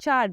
4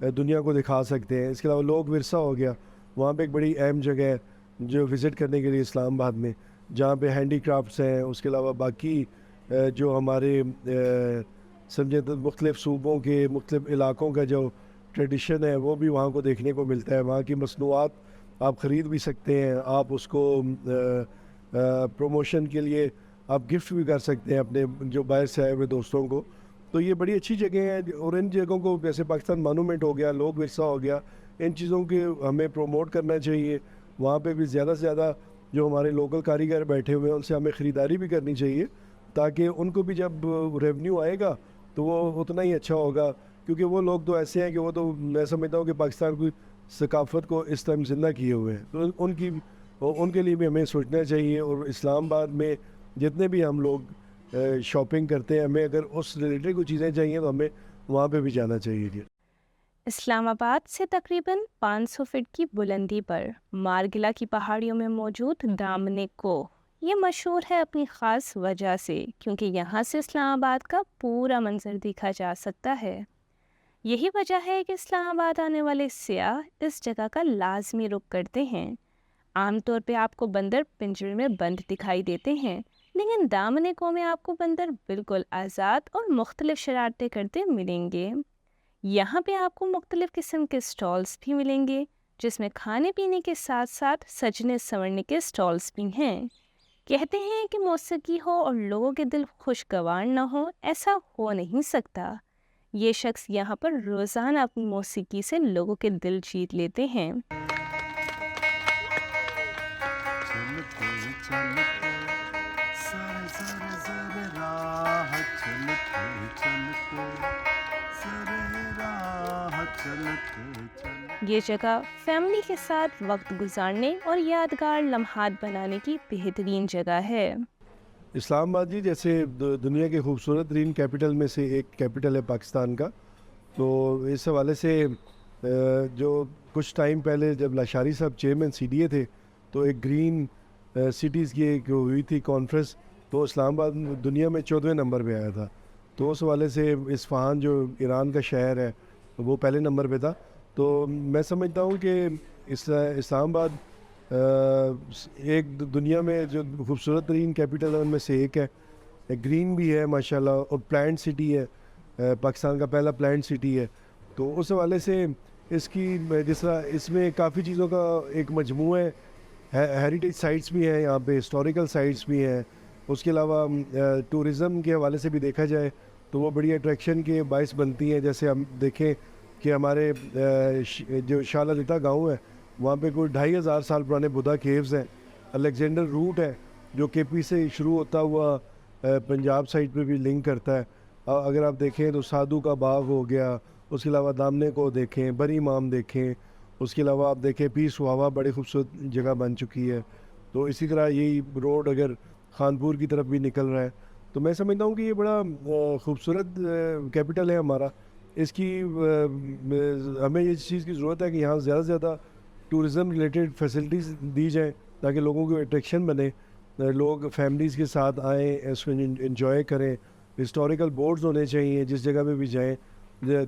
دنیا کو دکھا سکتے ہیں. اس کے علاوہ لوک ورثہ ہو گیا, وہاں پہ ایک بڑی اہم جگہ ہے جو وزٹ کرنے کے لیے اسلام آباد میں, جہاں پہ ہینڈی کرافٹس ہیں. اس کے علاوہ باقی جو ہمارے سمجھے تو مختلف صوبوں کے مختلف علاقوں کا جو ٹریڈیشن ہے وہ بھی وہاں کو دیکھنے کو ملتا ہے. وہاں کی مصنوعات آپ خرید بھی سکتے ہیں, آپ اس کو پروموشن کے لیے آپ گفٹ بھی کر سکتے ہیں اپنے جو باہر سے آئے ہوئے دوستوں کو. تو یہ بڑی اچھی جگہ ہیں, اور ان جگہوں کو جیسے پاکستان مانومنٹ ہو گیا, لوک ورثہ ہو گیا, ان چیزوں کے ہمیں پروموٹ کرنا چاہیے. وہاں پہ بھی زیادہ سے زیادہ جو ہمارے لوکل کاریگر بیٹھے ہوئے ہیں ان سے ہمیں خریداری بھی کرنی چاہیے, تاکہ ان کو بھی جب ریونیو آئے گا تو وہ اتنا ہی اچھا ہوگا. کیونکہ وہ لوگ تو ایسے ہیں کہ وہ تو میں سمجھتا ہوں کہ پاکستان کی ثقافت کو اس ٹائم زندہ کیے ہوئے ہیں, تو ان کے لیے بھی ہمیں سوچنا چاہیے. اور اسلام آباد میں جتنے بھی ہم لوگ شاپنگ کرتے ہیں, ہمیں اگر اس ریلیٹڈ کوئی چیزیں چاہیے تو ہمیں وہاں پہ بھی جانا چاہیے. جی, اسلام آباد سے تقریباً 500 فٹ کی بلندی پر مارگلا کی پہاڑیوں میں موجود دامنے کوہ یہ مشہور ہے اپنی خاص وجہ سے, کیونکہ یہاں سے اسلام آباد کا پورا منظر دیکھا جا سکتا ہے. یہی وجہ ہے کہ اسلام آباد آنے والے سیاح اس جگہ کا لازمی رخ کرتے ہیں. عام طور پہ آپ کو بندر پنجرے میں بند دکھائی دیتے ہیں, لیکن دامنے کوہ میں آپ کو بندر بالکل آزاد اور مختلف شرارتیں کرتے ملیں گے. یہاں پہ آپ کو مختلف قسم کے سٹالز بھی ملیں گے, جس میں کھانے پینے کے ساتھ ساتھ سجنے سنورنے کے سٹالز بھی ہیں. کہتے ہیں کہ موسیقی ہو اور لوگوں کے دل خوشگوار نہ ہو, ایسا ہو نہیں سکتا. یہ شخص یہاں پر روزانہ اپنی موسیقی سے لوگوں کے دل جیت لیتے ہیں. یہ جگہ فیملی کے ساتھ وقت گزارنے اور یادگار لمحات بنانے کی بہترین جگہ ہے. اسلام آباد جی جیسے دنیا کے خوبصورت ترین کیپٹل میں سے ایک کیپٹل ہے پاکستان کا. تو اس حوالے سے جو کچھ ٹائم پہلے جب لاشاری صاحب چیئرمین CDA تھے تو ایک گرین سٹیز کی ایک ہوئی تھی کانفرنس, تو اسلام آباد دنیا میں 14ویں نمبر پہ آیا تھا. تو اس حوالے سے اصفہان جو ایران کا شہر ہے وہ پہلے نمبر پہ تھا. تو میں سمجھتا ہوں کہ اسلام آباد ایک دنیا میں جو خوبصورت ترین کیپٹل ہے ان میں سے ایک ہے. گرین بھی ہے ماشاءاللہ, اور پلانٹ سٹی ہے, پاکستان کا پہلا پلانٹ سٹی ہے. تو اس حوالے سے اس کی جس طرح اس میں کافی چیزوں کا ایک مجموعہ ہے, ہیریٹیج سائٹس بھی ہیں یہاں پہ, ہسٹوریکل سائٹس بھی ہیں. اس کے علاوہ ٹورزم کے حوالے سے بھی دیکھا جائے تو وہ بڑی اٹریکشن کے باعث بنتی ہیں. جیسے ہم دیکھیں کہ ہمارے جو شالا لتا گاؤں ہے وہاں پہ کوئی 2500 سال پرانے بدھا کیوز ہیں. الیگزینڈر روٹ ہے جو KP سے شروع ہوتا ہوا پنجاب سائڈ پہ بھی لنک کرتا ہے. اگر آپ دیکھیں تو سادھو کا باغ ہو گیا, اس کے علاوہ دامنے کو دیکھیں, بری امام دیکھیں, اس کے علاوہ آپ دیکھیں پیر سہاوا بڑی خوبصورت جگہ بن چکی ہے. تو اسی طرح یہی روڈ اگر خانپور کی طرف بھی نکل رہا ہے, تو میں سمجھتا ہوں کہ یہ بڑا خوبصورت کیپٹل ہے ہمارا. اس کی ہمیں اس چیز کی ضرورت ہے کہ یہاں زیادہ سے زیادہ ٹورزم ریلیٹڈ فیسلٹیز دی جائیں تاکہ لوگوں کو اٹریکشن بنے, لوگ فیملیز کے ساتھ آئیں, اس کو انجوائے کریں. ہسٹوریکل بورڈز ہونے چاہیے جس جگہ پہ بھی جائیں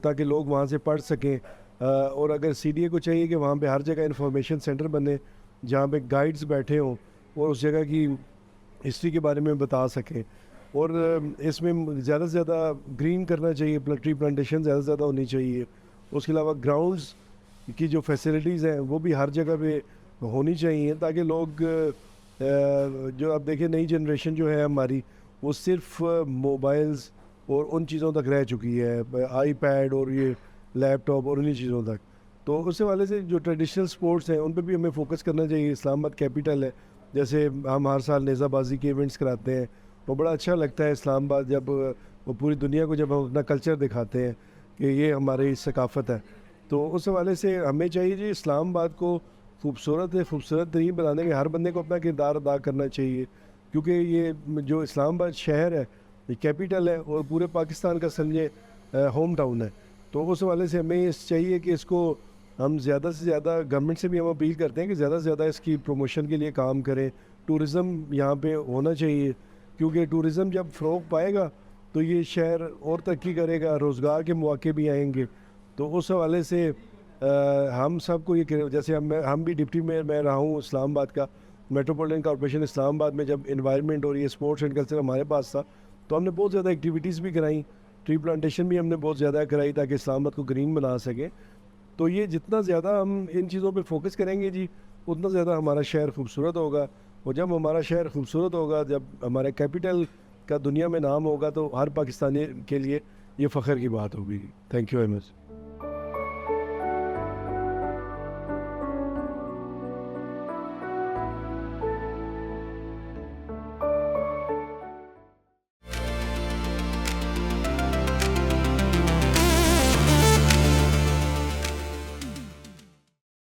تاکہ لوگ وہاں سے پڑھ سکیں. اور اگر CDA کو چاہیے کہ وہاں پہ ہر جگہ انفارمیشن سینٹر بنے جہاں پہ گائیڈز بیٹھے ہوں اور اس جگہ کی ہسٹری کے بارے میں بتا سکیں. اور اس میں زیادہ سے زیادہ گرین کرنا چاہیے, ٹری پلانٹیشن زیادہ سے زیادہ ہونی چاہیے. اس کے علاوہ گراؤنڈز کی جو فیسلٹیز ہیں وہ بھی ہر جگہ پہ ہونی چاہیے تاکہ لوگ جو اب دیکھیں نئی جنریشن جو ہے ہماری وہ صرف موبائلز اور ان چیزوں تک رہ چکی ہے, iPad اور یہ لیپ ٹاپ اور انہی چیزوں تک. تو اس حوالے سے جو ٹریڈیشنل سپورٹس ہیں ان پہ بھی ہمیں فوکس کرنا چاہیے. اسلام آباد کیپٹل ہے, جیسے ہم ہر سال نیزہ بازی کے ایونٹس کراتے ہیں, وہ بڑا اچھا لگتا ہے اسلام آباد جب وہ پوری دنیا کو جب ہم اپنا کلچر دکھاتے ہیں کہ یہ ہماری ثقافت ہے. تو اس حوالے سے ہمیں چاہیے جی اسلام آباد کو خوبصورت ترین بنانے کے ہر بندے کو اپنا کردار ادا کرنا چاہیے, کیونکہ یہ جو اسلام آباد شہر ہے یہ کیپٹل ہے اور پورے پاکستان کا سمجھے ہوم ٹاؤن ہے. تو اس حوالے سے ہمیں چاہیے کہ اس کو ہم زیادہ سے زیادہ گورنمنٹ سے بھی ہم اپیل کرتے ہیں کہ زیادہ سے زیادہ اس کی پروموشن کے لیے کام کریں. ٹورزم یہاں پہ ہونا چاہیے, کیونکہ ٹورزم جب فروغ پائے گا تو یہ شہر اور ترقی کرے گا, روزگار کے مواقع بھی آئیں گے. تو اس حوالے سے ہم سب کو یہ جیسے ہم بھی ڈپٹی میئر میں رہا ہوں اسلام آباد کا، میٹروپولیٹن کارپوریشن اسلام آباد میں جب انوائرمنٹ اور یہ اسپورٹس اینڈ کلچر ہمارے پاس تھا تو ہم نے بہت زیادہ ایکٹیویٹیز بھی کرائیں، ٹری پلانٹیشن بھی ہم نے بہت زیادہ کرائی تاکہ اسلام آباد کو گرین بنا سکیں. تو یہ جتنا زیادہ ہم ان چیزوں پہ فوکس کریں گے جی اتنا زیادہ ہمارا شہر خوبصورت ہوگا، اور جب ہمارا شہر خوبصورت ہوگا، جب ہمارے کیپٹل کا دنیا میں نام ہوگا تو ہر پاکستانی کے لیے یہ فخر کی بات ہوگی. Thank you very much.